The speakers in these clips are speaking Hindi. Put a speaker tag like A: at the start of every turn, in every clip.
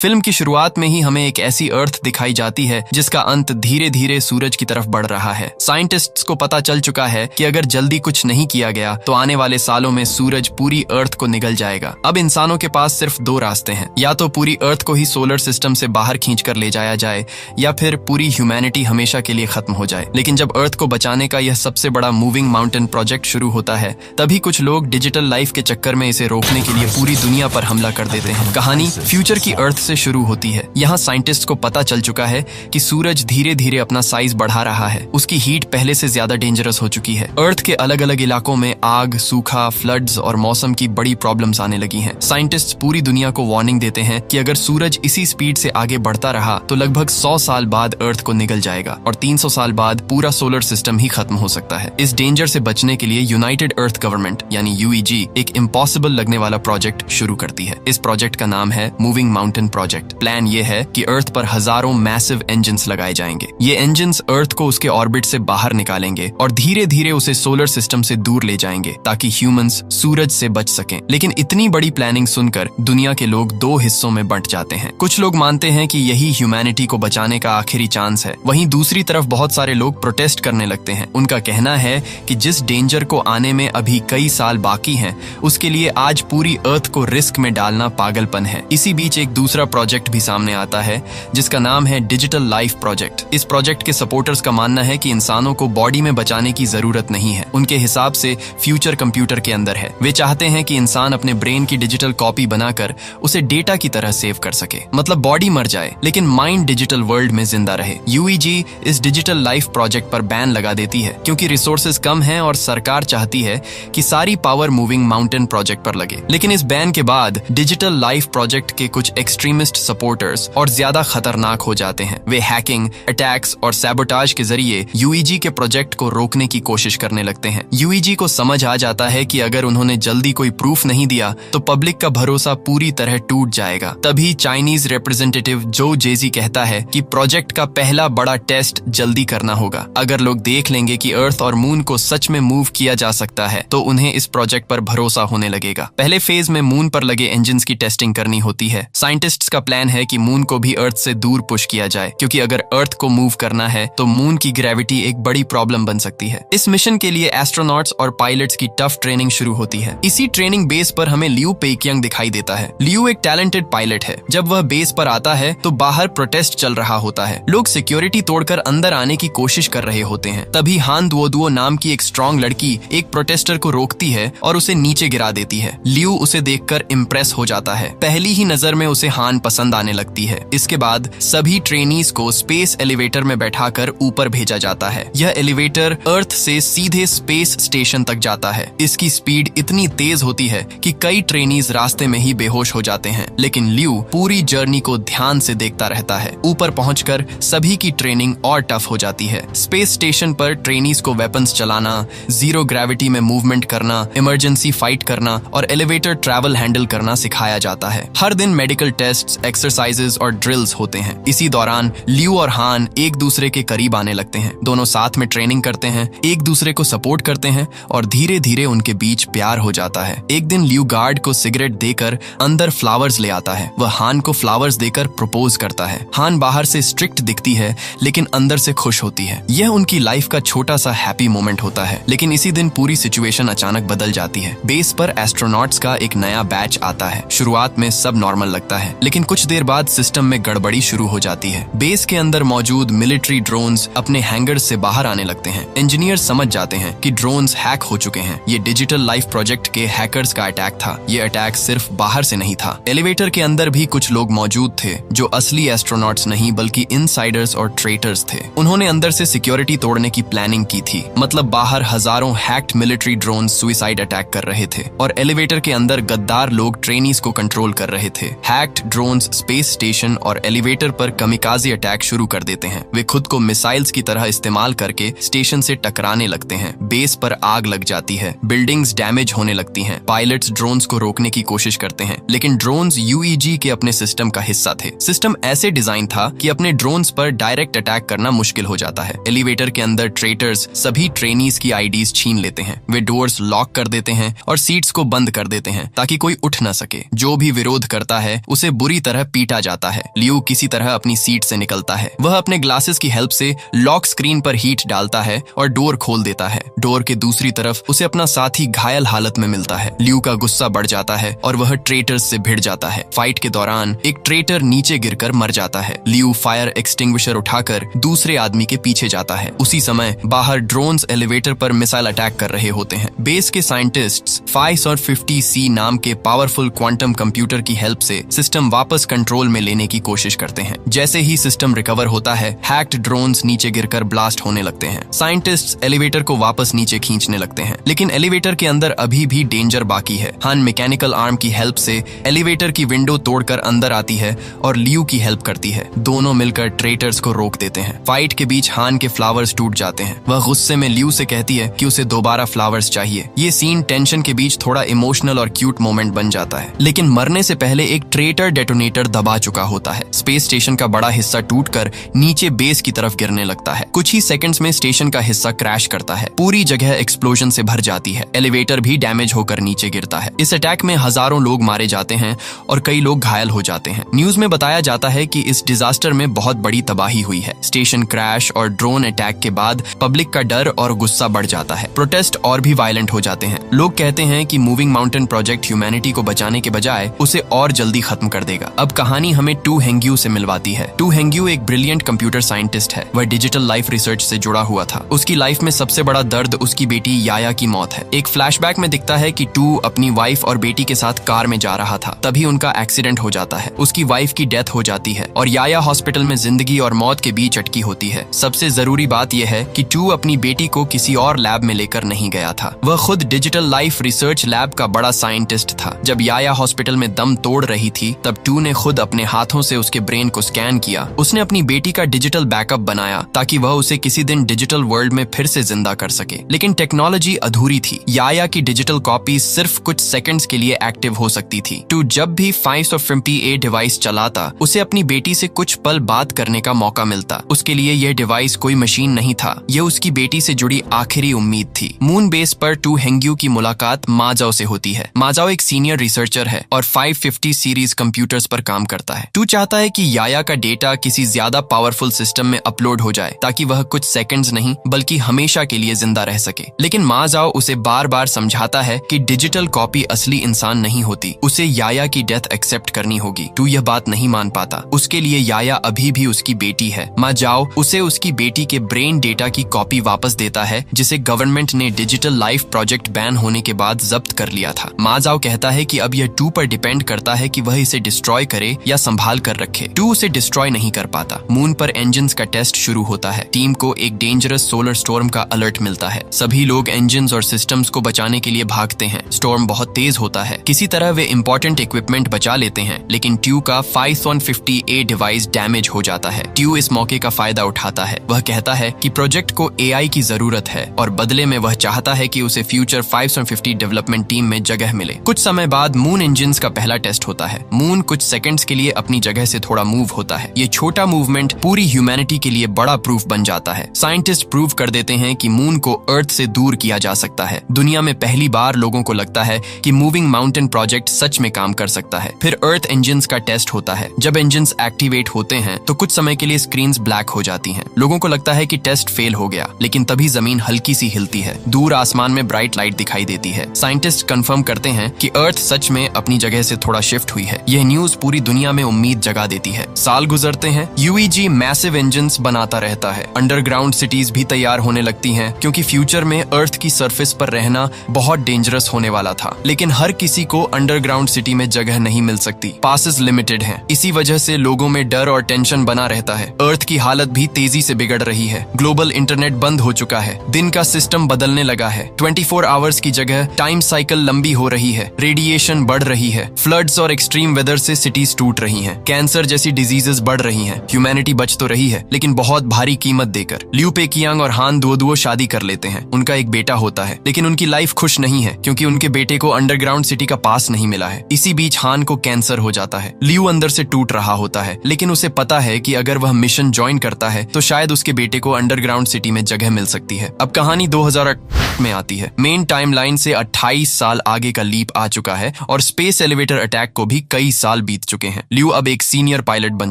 A: फिल्म की शुरुआत में ही हमें एक ऐसी अर्थ दिखाई जाती है जिसका अंत धीरे धीरे सूरज की तरफ बढ़ रहा है। साइंटिस्ट्स को पता चल चुका है कि अगर जल्दी कुछ नहीं किया गया तो आने वाले सालों में सूरज पूरी अर्थ को निगल जाएगा। अब इंसानों के पास सिर्फ दो रास्ते हैं, या तो पूरी अर्थ को ही सोलर सिस्टम से बाहर खींच कर ले जाया जाए या फिर पूरी ह्यूमैनिटी हमेशा के लिए खत्म हो जाए। लेकिन जब अर्थ को बचाने का यह सबसे बड़ा मूविंग माउंटेन प्रोजेक्ट शुरू होता है, तभी कुछ लोग डिजिटल लाइफ के चक्कर में इसे रोकने के लिए पूरी दुनिया पर हमला कर देते हैं। कहानी फ्यूचर की अर्थ से शुरू होती है। यहाँ साइंटिस्ट को पता चल चुका है कि सूरज धीरे धीरे अपना साइज बढ़ा रहा है। उसकी हीट पहले से ज्यादा डेंजरस हो चुकी है। अर्थ के अलग अलग इलाकों में आग, सूखा, फ्लड्स और मौसम की बड़ी प्रॉब्लम्स आने लगी हैं। साइंटिस्ट पूरी दुनिया को वार्निंग देते हैं कि अगर सूरज इसी स्पीड से आगे बढ़ता रहा तो लगभग 100 साल बाद अर्थ को निगल जाएगा और 300 साल बाद पूरा सोलर सिस्टम ही खत्म हो सकता है। इस डेंजर से बचने के लिए यूनाइटेड अर्थ गवर्नमेंट यानी UEG एक इम्पॉसिबल लगने वाला प्रोजेक्ट शुरू करती है। इस प्रोजेक्ट का नाम है मूविंग माउंटेन प्रोजेक्ट। प्लान ये है कि अर्थ पर हजारों मैसिव इंजन्स लगाए जाएंगे। ये इंजन्स अर्थ को उसके ऑर्बिट से बाहर निकालेंगे और धीरे धीरे उसे सोलर सिस्टम से दूर ले जाएंगे ताकि ह्यूमंस सूरज से बच सकें। लेकिन इतनी बड़ी प्लानिंग सुनकर दुनिया के लोग दो हिस्सों में बंट जाते हैं। कुछ लोग मानते हैं कि यही ह्यूमैनिटी को बचाने का आखिरी चांस है। वहीं दूसरी तरफ बहुत सारे लोग प्रोटेस्ट करने लगते हैं। उनका कहना है कि जिस डेंजर को आने में अभी कई साल बाकी हैं, उसके लिए आज पूरी अर्थ को रिस्क में डालना पागलपन है। इसी बीच एक दूसरा प्रोजेक्ट भी सामने आता है जिसका नाम है डिजिटल लाइफ प्रोजेक्ट। इस प्रोजेक्ट के सपोर्टर्स का मानना है कि इंसानों को बॉडी में बचाने की जरूरत नहीं है। उनके हिसाब से फ्यूचर कंप्यूटर के अंदर है। वे चाहते हैं कि इंसान अपने ब्रेन की डिजिटल कॉपी बनाकर उसे डेटा की तरह सेव कर सके, मतलब बॉडी मर जाए लेकिन माइंड डिजिटल वर्ल्ड में जिंदा रहे। UEG इस डिजिटल लाइफ प्रोजेक्ट पर बैन लगा देती है क्योंकि रिसोर्सेज कम हैं और सरकार चाहती है कि सारी पावर मूविंग माउंटेन प्रोजेक्ट पर लगे। लेकिन इस बैन के बाद डिजिटल लाइफ प्रोजेक्ट के कुछ एक्सट्रीमिस्ट सपोर्टर्स और ज्यादा खतरनाक हो जाते हैं। वे हैकिंग, अटैक्स और सैबोटाज के जरिए UEG के प्रोजेक्ट को रोकने की कोशिश करने लगते हैं। UEG को समझ आ जाता है कि अगर उन्होंने जल्दी कोई प्रूफ नहीं दिया तो पब्लिक का भरोसा पूरी तरह टूट जाएगा। तभी चाइनीज रिप्रेजेंटेटिव जो जेजी कहता है कि प्रोजेक्ट का पहला बड़ा टेस्ट जल्दी करना होगा। अगर लोग देख लेंगे कि अर्थ और मून को सच में मूव किया जा सकता है तो उन्हें इस प्रोजेक्ट पर भरोसा होने लगेगा। पहले फेज में मून पर लगे इंजन्स की टेस्टिंग करनी होती है। साइंटिस्ट्स का प्लान है कि मून को भी अर्थ से दूर पुश किया जाए, क्योंकि अगर अर्थ को मूव करना है तो मून की ग्रेविटी एक बड़ी प्रॉब्लम बन सकती है। इस मिशन के लिए एस्ट्रोनॉट्स और पायलट्स की टफ ट्रेनिंग शुरू होती है। इसी ट्रेनिंग बेस पर हमें लियू पेकियांग दिखाई देता है। लियू एक टैलेंटेड पायलट है। जब वह बेस पर आता है तो बाहर प्रोटेस्ट चल रहा होता है। लोग सिक्योरिटी तोड़कर अंदर आने की कोशिश कर रहे होते हैं। तभी हान दुओ नाम की एक स्ट्रॉन्ग लड़की एक प्रोटेस्टर को रोकती है और उसे नीचे गिरा देती है। लियू उसे देखकर इम्प्रेस हो जाता है। पहली ही नजर में उसे हान पसंद आने लगती है। इसके बाद सभी ट्रेनीज को स्पेस एलिवेटर में बैठाकर ऊपर भेजा जाता है। यह एलिवेटर अर्थ से सीधे स्पेस स्टेशन तक जाता है। इसकी स्पीड इतनी तेज होती है कि कई ट्रेनीज रास्ते में ही बेहोश हो जाते हैं। लेकिन लियू पूरी जर्नी को ध्यान से देखता रहता है। ऊपर पहुंचकर सभी की ट्रेनिंग और टफ हो जाती है। स्पेस स्टेशन पर ट्रेनीज को वेपन्स चलाना, जीरो ग्रेविटी में मूवमेंट करना, इमरजेंसी फाइट करना और एलिवेटर ट्रैवल हैंडल करना सिखाया जाता है। हर दिन मेडिकल टेस्ट, एक्सरसाइजेस और ड्रिल्स होते हैं। इसी दौरान लियू और हान एक दूसरे के करीब आने लगते हैं। दोनों साथ में ट्रेनिंग करते हैं, एक दूसरे को सपोर्ट करते हैं और धीरे धीरे उनके बीच प्यार हो जाता है। एक दिन लियू गार्ड को सिगरेट देकर अंदर फ्लावर्स ले आता है। वह हान को फ्लावर्स देकर प्रपोज करता है। हान बाहर से स्ट्रिक्ट दिखती है लेकिन अंदर से खुश होती है। यह उनकी लाइफ का छोटा सा हैप्पी मोमेंट होता है। लेकिन इसी दिन पूरी सिचुएशन अचानक बदल जाती है। बेस पर एस्ट्रोनॉट्स का एक नया बैच आता है। शुरुआत में सब नॉर्मल लगता है, लेकिन कुछ देर बाद सिस्टम में गड़बड़ी शुरू हो जाती है। बेस के अंदर मौजूद मिलिट्री ड्रोन्स अपने हैंगर्स से बाहर आने लगते हैं। इंजीनियर समझ जाते हैं कि ड्रोन्स हैक हो चुके हैं। ये डिजिटल लाइफ प्रोजेक्ट के हैकर्स का अटैक था। ये अटैक सिर्फ बाहर से नहीं था। एलिवेटर के अंदर भी कुछ लोग मौजूद थे जो असली एस्ट्रोनॉट्स नहीं बल्कि इनसाइडर्स और ट्रेटर्स थे। उन्होंने अंदर से सिक्योरिटी तोड़ने की प्लानिंग की थी। मतलब बाहर हजारों hacked military drone suicide attack कर रहे थे और एलिवेटर के अंदर गद्दार लोग ट्रेनीज को कंट्रोल कर रहे थे। हैक्ड ड्रोन्स स्पेस स्टेशन और एलिवेटर पर कमिकाज़े अटैक शुरू कर देते हैं। वे खुद को मिसाइल्स की तरह इस्तेमाल करके स्टेशन से टकराने लगते हैं। बेस पर आग लग जाती है, बिल्डिंग्स डैमेज होने लगती हैं। पायलट्स ड्रोन्स को रोकने की कोशिश करते हैं, लेकिन ड्रोन्स UEG के अपने सिस्टम का हिस्सा थे। सिस्टम ऐसे डिजाइन था कि अपने ड्रोन्स पर डायरेक्ट अटैक करना मुश्किल हो जाता है। एलिवेटर के अंदर ट्रेटर्स सभी ट्रेनीज की IDs छीन लेते हैं। वे डोर्स लॉक कर देते हैं और सीट्स को बंद कर देते हैं ताकि कोई उठ न सके। जो भी विरोध करता है उसे बुरी बुरी तरह पीटा जाता है। लियू किसी तरह अपनी सीट से निकलता है। वह अपने ग्लासेस की हेल्प से लॉक स्क्रीन पर हीट डालता है और डोर खोल देता है। डोर के दूसरी तरफ उसे अपना साथी घायल हालत में मिलता है। लियू का गुस्सा बढ़ जाता है और वह ट्रेटर्स से भिड़ जाता है। फाइट के दौरान एक ट्रेटर नीचे गिरकर मर जाता है। लियू फायर एक्सटिंग्विशर उठाकर दूसरे आदमी के पीछे जाता है। उसी समय बाहर ड्रोन्स एलिवेटर पर मिसाइल अटैक कर रहे होते हैं। बेस के साइंटिस्ट्स 550C नाम के पावरफुल क्वांटम कंप्यूटर की हेल्प से सिस्टम वापस कंट्रोल में लेने की कोशिश करते हैं। जैसे ही सिस्टम रिकवर होता है, हैक्ड ड्रोन्स नीचे गिरकर ब्लास्ट होने लगते हैं। साइंटिस्ट्स एलिवेटर को वापस नीचे खींचने लगते हैं, लेकिन एलिवेटर के अंदर अभी भी डेंजर बाकी है। हान मैकेनिकल आर्म की हेल्प से एलिवेटर की विंडो तोड़कर अंदर आती है और लियू की हेल्प करती है। दोनों मिलकर ट्रेटर्स को रोक देते हैं। फाइट के बीच हान के फ्लावर्स टूट जाते हैं। वह गुस्से में लियू से कहती है कि उसे दोबारा फ्लावर्स चाहिए। ये सीन टेंशन के बीच थोड़ा इमोशनल और क्यूट मोमेंट बन जाता है, लेकिन मरने से पहले एक ट्रेटर डेटोनेटर दबा चुका होता है। स्पेस स्टेशन का बड़ा हिस्सा टूटकर नीचे बेस की तरफ गिरने लगता है। कुछ ही सेकंड्स में स्टेशन का हिस्सा क्रैश करता है। पूरी जगह एक्सप्लोजन से भर जाती है। एलिवेटर भी डैमेज होकर नीचे गिरता है। इस अटैक में हजारों लोग मारे जाते हैं और कई लोग घायल हो जाते हैं। न्यूज में बताया जाता है कि इस डिजास्टर में बहुत बड़ी तबाही हुई है। स्टेशन क्रैश और ड्रोन अटैक के बाद पब्लिक का डर और गुस्सा बढ़ जाता है। प्रोटेस्ट और भी वायलेंट हो जाते हैं। लोग कहते हैं कि मूविंग माउंटेन प्रोजेक्ट ह्यूमैनिटी को बचाने के बजाय उसे और जल्दी खत्म कर देगा। अब कहानी हमें टू हेंग्यू से मिलवाती है। टू हेंग्यू एक ब्रिलियंट कंप्यूटर साइंटिस्ट है। वह डिजिटल लाइफ रिसर्च से जुड़ा हुआ था। उसकी लाइफ में सबसे बड़ा दर्द उसकी बेटी याया की मौत है। एक फ्लैशबैक में दिखता है कि टू अपनी वाइफ और बेटी के साथ कार में जा रहा था, तभी उनका एक्सीडेंट हो जाता है। उसकी वाइफ की डेथ हो जाती है और याया हॉस्पिटल में जिंदगी और मौत के बीच अटकी होती है। सबसे जरूरी बात यह है कि टू अपनी बेटी को किसी और लैब में लेकर नहीं गया था। वह खुद डिजिटल लाइफ रिसर्च लैब का बड़ा साइंटिस्ट था। जब याया हॉस्पिटल में दम तोड़ रही थी, तब टू ने खुद अपने हाथों से उसके ब्रेन को स्कैन किया। उसने अपनी बेटी का डिजिटल बैकअप बनाया ताकि वह उसे किसी दिन डिजिटल वर्ल्ड में फिर से जिंदा कर सके। लेकिन टेक्नोलॉजी अधूरी थी। याया की डिजिटल कॉपी सिर्फ कुछ सेकंड्स के लिए एक्टिव हो सकती थी। टू जब भी 550A डिवाइस चलाता, उसे अपनी बेटी से कुछ पल बात करने का मौका मिलता। उसके लिए यह डिवाइस कोई मशीन नहीं था, यह उसकी बेटी से जुड़ी आखिरी उम्मीद थी। मून बेस पर टू हेंग्यू की मुलाकात माजाओ से होती है। माजाओ एक सीनियर रिसर्चर है और 550 सीरीज कंप्यूटर्स पर काम करता है। टू चाहता है कि याया का डेटा किसी ज्यादा पावरफुल सिस्टम में अपलोड हो जाए ताकि वह कुछ सेकंड्स नहीं बल्कि हमेशा के लिए जिंदा रह सके। लेकिन माजाओ उसे बार बार समझाता है कि डिजिटल कॉपी असली इंसान नहीं होती, उसे याया की डेथ एक्सेप्ट करनी होगी। टू यह बात नहीं मान पाता। उसके लिए याया अभी भी उसकी बेटी है। माजाओ उसे उसकी बेटी के ब्रेन डेटा की कॉपी वापस देता है, जिसे गवर्नमेंट ने डिजिटल लाइफ प्रोजेक्ट बैन होने के बाद जब्त कर लिया था। माजाओ कहता है कि अब यह टू पर डिपेंड करता है कि वह इसे डिस्ट्रॉय करे या संभाल कर रखे। टू उसे डिस्ट्रॉय नहीं कर पाता। मून पर इंजन्स का टेस्ट शुरू होता है। टीम को एक डेंजरस सोलर स्टॉर्म का अलर्ट मिलता है। सभी लोग इंजन्स और सिस्टम्स को बचाने के लिए भागते हैं। स्टॉर्म बहुत तेज होता है। किसी तरह वे इंपॉर्टेंट इक्विपमेंट बचा लेते हैं, लेकिन ट्यू का 550A डिवाइस डैमेज हो जाता है। ट्यू इस मौके का फायदा उठाता है। वह कहता है कि प्रोजेक्ट को AI की जरूरत है और बदले में वह चाहता है कि उसे फ्यूचर 550 डेवलपमेंट टीम में जगह मिले। कुछ समय बाद मून इंजन्स का पहला टेस्ट होता है। मून कुछ सेकंड्स के लिए अपनी जगह से थोड़ा मूव होता है। ये छोटा मूवमेंट पूरी ह्यूमैनिटी के लिए बड़ा प्रूफ बन जाता है। साइंटिस्ट प्रूव कर देते हैं कि मून को अर्थ से दूर किया जा सकता है। दुनिया में पहली बार लोगों को लगता है कि मूविंग माउंटेन प्रोजेक्ट सच में काम कर सकता है। फिर अर्थ इंजन्स का टेस्ट होता है। जब इंजन्स एक्टिवेट होते हैं तो कुछ समय के लिए स्क्रीन्स ब्लैक हो जाती हैं। लोगों को लगता है कि टेस्ट फेल हो गया, लेकिन तभी जमीन हल्की सी हिलती है। दूर आसमान में ब्राइट लाइट दिखाई देती है। साइंटिस्ट कंफर्म करते हैं कि अर्थ सच में अपनी जगह से थोड़ा शिफ्ट हुई है। यह न्यूज पूरी दुनिया में उम्मीद जगा देती है। साल गुजरते हैं। UEG मैसिव इंजन्स बनाता रहता है। अंडरग्राउंड सिटीज भी तैयार होने लगती हैं, क्योंकि फ्यूचर में अर्थ की सरफेस पर रहना बहुत डेंजरस होने वाला था। लेकिन हर किसी को अंडरग्राउंड सिटी में जगह नहीं मिल सकती। पासेस लिमिटेड हैं। इसी वजह से लोगों में डर और टेंशन बना रहता है। अर्थ की हालत भी तेजी से बिगड़ रही है। ग्लोबल इंटरनेट बंद हो चुका है। दिन का सिस्टम बदलने लगा है। 24 आवर्स की जगह टाइम साइकिल लंबी हो रही है। रेडिएशन बढ़ रही है। फ्लड्स और एक्सट्रीम वेदर से सिटीज टूट रही हैं। कैंसर जैसी डिजीजेस बढ़ रही हैं। ह्यूमैनिटी बच तो रही है, लेकिन बहुत भारी कीमत देकर। लियू पेकियांग और हान दुओ शादी कर लेते हैं। उनका एक बेटा होता है, लेकिन उनकी लाइफ खुश नहीं है, क्योंकि उनके बेटे को अंडरग्राउंड सिटी का पास नहीं मिला है। इसी बीच हान को कैंसर हो जाता है। लियू अंदर से टूट रहा होता है, लेकिन उसे पता है कि अगर वह मिशन ज्वाइन करता है तो शायद उसके बेटे को अंडरग्राउंड सिटी में जगह मिल सकती है। अब कहानी 2008 में आती है। मेन टाइमलाइन से 28 साल आगे का लीप आ चुका है और स्पेस एलिवेटर अटैक को भी कई साल साल बीत चुके हैं। ल्यू अब एक सीनियर पायलट बन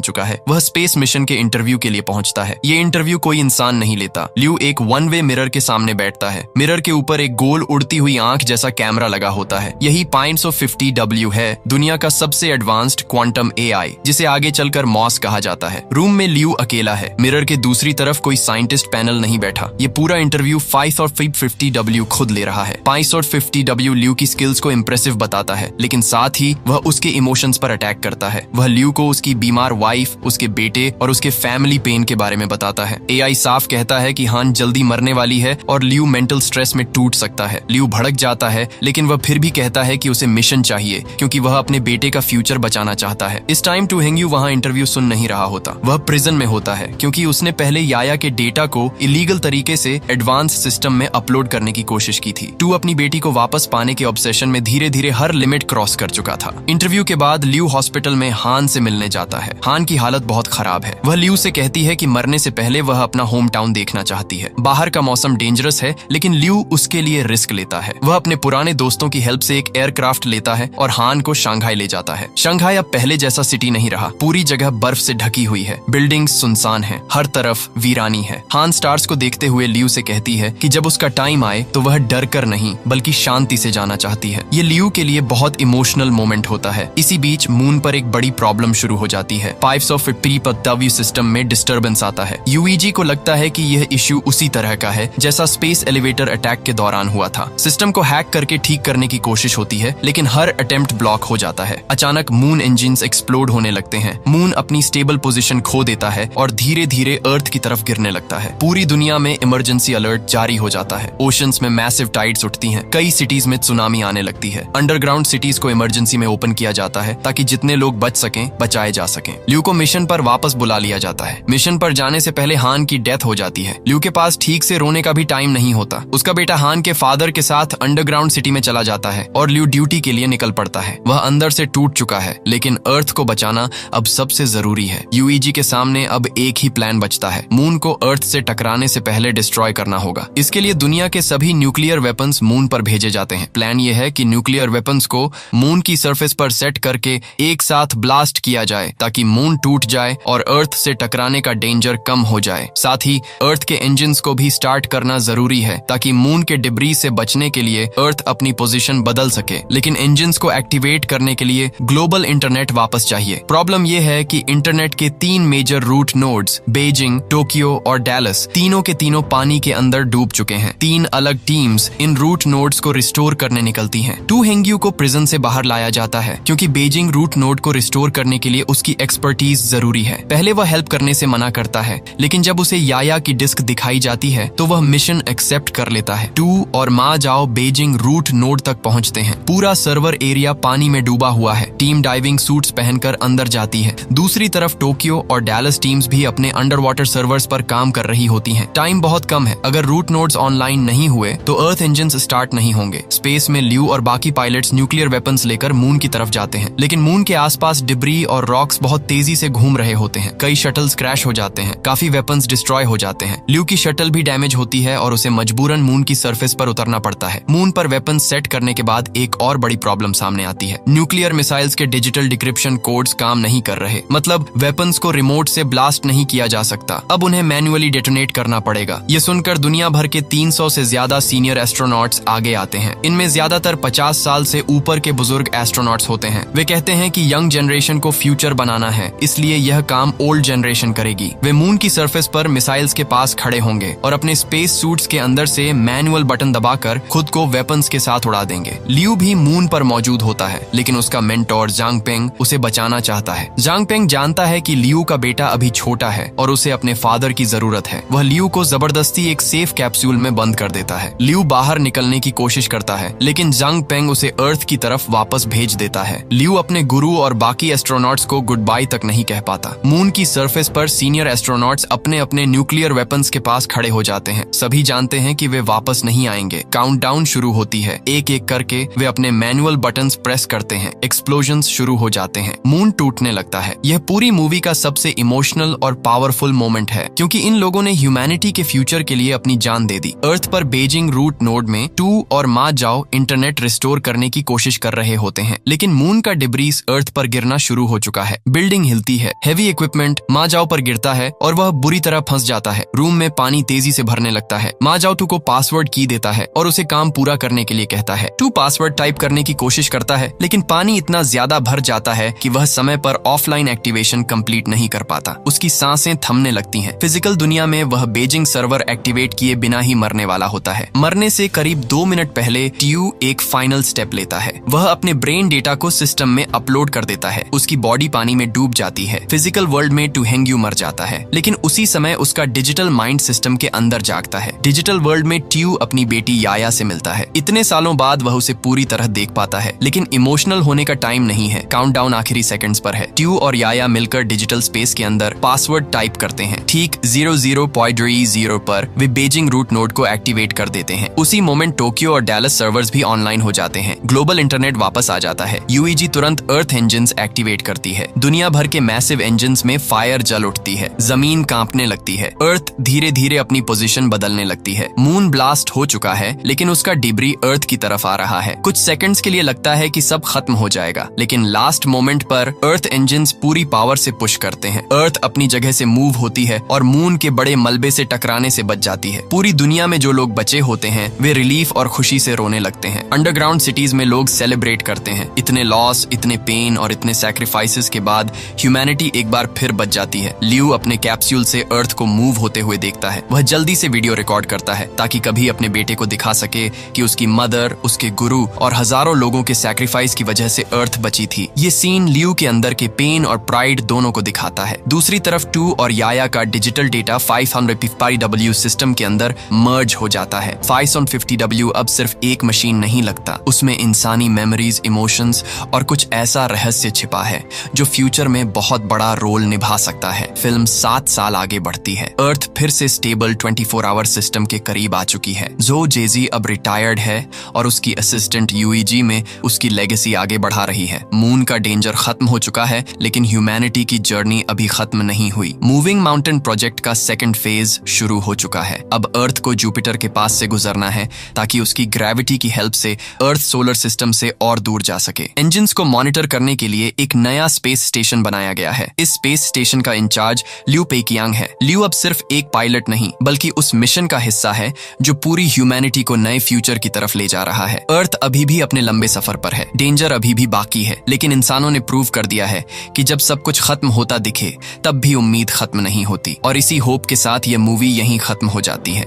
A: चुका है। वह स्पेस मिशन के इंटरव्यू के लिए पहुंचता है। ये इंटरव्यू कोई इंसान नहीं लेता। ल्यू एक वन वे मिरर के सामने बैठता है। मिरर के ऊपर एक गोल उड़ती हुई आंख जैसा कैमरा लगा होता है। यही पाइंट्स ऑफ 50W है, दुनिया का सबसे एडवांस्ड क्वांटम AI, जिसे आगे चलकर मॉस कहा जाता है। रूम में ल्यू अकेला है। मिरर के दूसरी तरफ कोई साइंटिस्ट पैनल नहीं बैठा। ये पूरा इंटरव्यू 550W खुद ले रहा है। 550W ल्यू की स्किल्स को इंप्रेसिव बताता है, लेकिन साथ ही वह उसके इमोशंस पर अटैक करता है। वह ल्यू को उसकी बीमार वाइफ, उसके बेटे और उसके फैमिली पेन के बारे में बताता है। AI साफ कहता है कि हान जल्दी मरने वाली है और ल्यू मेंटल स्ट्रेस में टूट सकता है। ल्यू भड़क जाता है, लेकिन वह फिर भी कहता है कि उसे मिशन चाहिए क्योंकि वह अपने बेटे का फ्यूचर बचाना चाहता है। इस टाइम टू हेंग्यू वहां इंटरव्यू सुन नहीं रहा होता। वह प्रिजन में होता है क्योंकि उसने पहले याया के डेटा को इलीगल तरीके से एडवांस सिस्टम में अपलोड करने की कोशिश की थी। टू अपनी बेटी को वापस पाने के ऑब्सेशन में धीरे धीरे हर लिमिट क्रॉस कर चुका था। इंटरव्यू के बाद ल्यू हॉस्पिटल में हान से मिलने जाता है। हान की हालत बहुत खराब है। वह ल्यू से कहती है कि मरने से पहले वह अपना होम टाउन देखना चाहती है। बाहर का मौसम डेंजरस है, लेकिन ल्यू उसके लिए रिस्क लेता है। वह अपने पुराने दोस्तों की हेल्प से एक एयरक्राफ्ट लेता है और हान को शंघाई ले जाता है। शंघाई अब पहले जैसा सिटी नहीं रहा। पूरी जगह बर्फ से ढकी हुई है। बिल्डिंग्स सुनसान है, हर तरफ वीरानी है। हान स्टार्स को देखते हुए ल्यू से कहती है कि जब उसका टाइम आए तो वह डर कर नहीं बल्कि शांति से जाना चाहती है। ये ल्यू के लिए बहुत इमोशनल मोमेंट होता है। इसी बीच मून पर एक बड़ी प्रॉब्लम शुरू हो जाती है। 550W सिस्टम में डिस्टर्बेंस आता है। UEG को लगता है कि यह इश्यू उसी तरह का है जैसा स्पेस एलिवेटर अटैक के दौरान हुआ था। सिस्टम को हैक करके ठीक करने की कोशिश होती है, लेकिन हर अटेम्प्ट ब्लॉक हो जाता है। अचानक मून इंजिन्स एक्सप्लोड होने लगते हैं। मून अपनी स्टेबल पोजीशन खो देता है और धीरे धीरे अर्थ की तरफ गिरने लगता है। पूरी दुनिया में इमरजेंसी अलर्ट जारी हो जाता है। ओशंस में मैसिव टाइड्स उठती हैं। कई सिटीज में सुनामी आने लगती है। अंडरग्राउंड सिटीज को इमरजेंसी में ओपन किया जाता है ताकि जितने लोग बच सकें बचाए जा सकें। ल्यू को मिशन पर वापस बुला लिया जाता है। मिशन पर जाने से पहले हान की डेथ हो जाती है। ल्यू के पास ठीक से रोने का भी टाइम नहीं होता। उसका बेटा हान के फादर के साथ अंडरग्राउंड सिटी में चला जाता है और ल्यू ड्यूटी के लिए निकल पड़ता है। वह अंदर से टूट चुका है, लेकिन अर्थ को बचाना अब सबसे जरूरी है। UEG के सामने अब एक ही प्लान बचता है। मून को अर्थ से टकराने से पहले डिस्ट्रॉय करना होगा। इसके लिए दुनिया के सभी न्यूक्लियर वेपन्स मून पर भेजे जाते हैं। प्लान यह है कि न्यूक्लियर वेपन्स को मून की सरफेस पर सेट करके एक साथ ब्लास्ट किया जाए ताकि मून टूट जाए और अर्थ से टकराने का डेंजर कम हो जाए। साथ ही अर्थ के इंजन्स को भी स्टार्ट करना जरूरी है ताकि मून के डिब्री से बचने के लिए अर्थ अपनी पोजीशन बदल सके। लेकिन इंजन्स को एक्टिवेट करने के लिए ग्लोबल इंटरनेट वापस चाहिए। प्रॉब्लम यह है कि इंटरनेट के 3 major root nodes Beijing, Tokyo और डैलस तीनों के तीनों पानी के अंदर डूब चुके हैं। 3 अलग टीम्स इन रूट नोड्स को रिस्टोर करने निकलती हैं। टू हेंग्यू को प्रिजन से बाहर लाया जाता है क्योंकि बेजिंग रूट नोड को रिस्टोर करने के लिए उसकी एक्सपर्टीज जरूरी है। पहले वह हेल्प करने से मना करता है, लेकिन जब उसे याया की डिस्क दिखाई जाती है तो वह मिशन एक्सेप्ट कर लेता है। टू और मा जाओ बेजिंग रूट नोड तक पहुंचते हैं। पूरा सर्वर एरिया पानी में डूबा हुआ है। टीम डाइविंग सूट्स पहनकर अंदर जाती है। दूसरी तरफ टोक्यो और डैलस टीम्स भी अपने अंडर वाटर सर्वर्स पर काम कर रही होती हैं। टाइम बहुत कम है। अगर रूट नोड्स ऑनलाइन नहीं हुए तो अर्थ इंजन्स स्टार्ट नहीं होंगे। स्पेस में ल्यू और बाकी पायलट्स न्यूक्लियर वेपन्स लेकर मून की तरफ जाते हैं, लेकिन मून के आसपास डिब्री और रॉक्स बहुत तेजी से घूम रहे होते हैं। कई शटल्स क्रैश हो जाते हैं। काफी वेपन्स डिस्ट्रॉय हो जाते हैं। ल्यू की शटल भी डैमेज होती है और उसे मजबूरन मून की सरफेस पर उतरना पड़ता है। मून पर वेपन सेट करने के बाद एक और बड़ी प्रॉब्लम सामने आती है। न्यूक्लियर मिसाइल्स के डिजिटल डिक्रिप्शन कोड्स काम नहीं कर रहे। मतलब वेपन्स को रिमोट से ब्लास्ट नहीं किया जा सकता। अब उन्हें मैन्युअली डेटोनेट करना पड़ेगा। ये सुनकर दुनिया भर के 300 से ज्यादा सीनियर एस्ट्रोनॉट्स आगे आते हैं। इनमें ज्यादातर 50 साल से ऊपर के बुजुर्ग एस्ट्रोनॉट्स होते हैं। वे कहते हैं कि यंग जनरेशन को फ्यूचर बनाना है, इसलिए यह काम ओल्ड जनरेशन करेगी। वे मून की सरफेस पर मिसाइल्स के पास खड़े होंगे और अपने स्पेस सूट्स के अंदर से मैनुअल बटन दबाकर खुद को वेपन्स के साथ उड़ा देंगे। ल्यू भी मून पर मौजूद होता है, लेकिन उसका मेंटोर जांग पेंग उसे बचाना चाहता है। जांग पेंग जानता है कि ल्यू का बेटा अभी छोटा है और उसे अपने फादर की जरूरत है। वह ल्यू को जबरदस्ती एक सेफ कैप्सूल में बंद कर देता है। ल्यू बाहर निकलने की कोशिश करता है, लेकिन जांग पेंग उसे अर्थ की तरफ वापस भेज देता है। ल्यू अपने गुरु और बाकी एस्ट्रोनॉट्स को गुड बाय तक नहीं कह पाता। मून की सरफेस पर सीनियर एस्ट्रोनॉट्स अपने अपने न्यूक्लियर वेपन्स के पास खड़े हो जाते हैं। सभी जानते हैं कि वे वापस नहीं आएंगे। काउंटडाउन शुरू होती है। एक एक करके वे अपने मैनुअल बटन्स प्रेस करते हैं। एक्सप्लोजन्स शुरू हो जाते हैं। मून टूटने लगता है। यह पूरी मूवी का सबसे इमोशनल और पावरफुल मोमेंट है, क्योंकि इन लोगों ने ह्यूमैनिटी के फ्यूचर के लिए अपनी जान दे दी। अर्थ पर बेजिंग रूट नोड में टू और मा जाओ इंटरनेट रिस्टोर करने की कोशिश कर रहे होते हैं, लेकिन मून का डिब्री वापस अर्थ पर गिरना शुरू हो चुका है। बिल्डिंग हिलती है, हेवी इक्विपमेंट मा जाओ पर गिरता है और वह बुरी तरह फंस जाता है। रूम में पानी तेजी से भरने लगता है। मा जाओ टू को पासवर्ड की देता है और उसे काम पूरा करने के लिए कहता है। टू पासवर्ड टाइप करने की कोशिश करता है, लेकिन पानी इतना ज्यादा भर जाता है कि वह समय पर ऑफलाइन एक्टिवेशन कंप्लीट नहीं कर पाता। उसकी सांसें थमने लगती हैं। फिजिकल दुनिया में वह बेजिंग सर्वर एक्टिवेट किए बिना ही मरने वाला होता है। मरने से करीब 2 मिनट पहले ट्यू एक फाइनल स्टेप लेता है। वह अपने ब्रेन डेटा को सिस्टम में अपलोड कर देता है। उसकी बॉडी पानी में डूब जाती है। फिजिकल वर्ल्ड में टू हेंग्यू मर जाता है, लेकिन उसी समय उसका डिजिटल माइंड सिस्टम के अंदर जागता है। डिजिटल वर्ल्ड में ट्यू अपनी बेटी याया से मिलता है। इतने सालों बाद वह उसे पूरी तरह देख पाता है, लेकिन इमोशनल होने का टाइम नहीं है। काउंटडाउन आखिरी सेकंड्स पर है। ट्यू और याया मिलकर डिजिटल स्पेस के अंदर पासवर्ड टाइप करते हैं। ठीक 00.0 पर वे बेजिंग रूट नोड को एक्टिवेट कर देते हैं। उसी मोमेंट टोक्यो और डैलस सर्वर्स भी ऑनलाइन हो जाते हैं। ग्लोबल इंटरनेट वापस आ जाता है। यूईजी तुरंत अर्थ इंजन्स एक्टिवेट करती है। दुनिया भर के मैसिव इंजन्स में फायर जल उठती है। जमीन कांपने लगती है। अर्थ धीरे धीरे अपनी पोजीशन बदलने लगती है। मून ब्लास्ट हो चुका है, लेकिन उसका डिब्री अर्थ की तरफ आ रहा है। कुछ सेकंड्स के लिए लगता है कि सब खत्म हो जाएगा, लेकिन लास्ट मोमेंट पर अर्थ इंजन्स पूरी पावर से पुश करते हैं। अर्थ अपनी जगह से मूव होती है और मून के बड़े मलबे से टकराने से बच जाती है। पूरी दुनिया में जो लोग बचे होते हैं वे रिलीफ और खुशी से रोने लगते हैं। अंडरग्राउंड सिटीज में लोग सेलिब्रेट करते हैं। इतने लॉस, इतने पेन और इतने सैक्रिफाइसेस के बाद ह्यूमैनिटी एक बार फिर बच जाती है। लियू अपने कैप्सूल से अर्थ को मूव होते हुए देखता है। वह जल्दी से वीडियो रिकॉर्ड करता है ताकि कभी अपने बेटे को दिखा सके कि उसकी मदर, उसके गुरु और हजारों लोगों के सैक्रिफाइस की वजह से अर्थ बची थी। ये सीन लियू के अंदर के पेन और प्राइड दोनों को दिखाता है। दूसरी तरफ टू और याया का डिजिटल डेटा 550W सिस्टम के अंदर मर्ज हो जाता है। 550W अब सिर्फ एक मशीन नहीं लगता, उसमें इंसानी मेमोरीज, इमोशंस और कुछ ऐसा रहस्य छिपा है जो फ्यूचर में बहुत बड़ा रोल निभा सकता है। फिल्म 7 साल आगे बढ़ती है। अर्थ फिर से स्टेबल 24 आवर सिस्टम के करीब आ चुकी है। जो जेजी अब रिटायर्ड है और उसकी असिस्टेंट यूईजी में उसकी लेगेसी आगे बढ़ा रही है। मून का डेंजर खत्म हो चुका है, लेकिन ह्यूमैनिटी की जर्नी अभी खत्म नहीं हुई। मूविंग माउंटेन प्रोजेक्ट का सेकंड फेज शुरू हो चुका है। अब अर्थ को जुपिटर के पास से गुजरना है ताकि उसकी ग्रेविटी की हेल्प से अर्थ सोलर सिस्टम से और दूर जा सके। इंजन्स को मॉनिटर करने के लिए एक नया स्पेस स्टेशन बनाया गया है। इस स्पेस स्टेशन का इंचार्ज लियू पेकियांग है। लियू अब सिर्फ एक पायलट नहीं, बल्कि उस मिशन का हिस्सा है जो पूरी ह्यूमैनिटी को नए फ्यूचर की तरफ ले जा रहा है। अर्थ अभी भी अपने लंबे सफर पर है। डेंजर अभी भी बाकी है, लेकिन इंसानों ने प्रूव कर दिया है कि जब सब कुछ खत्म होता दिखे तब भी उम्मीद खत्म नहीं होती। और इसी होप के साथ ये मूवी यहीं खत्म हो जाती है।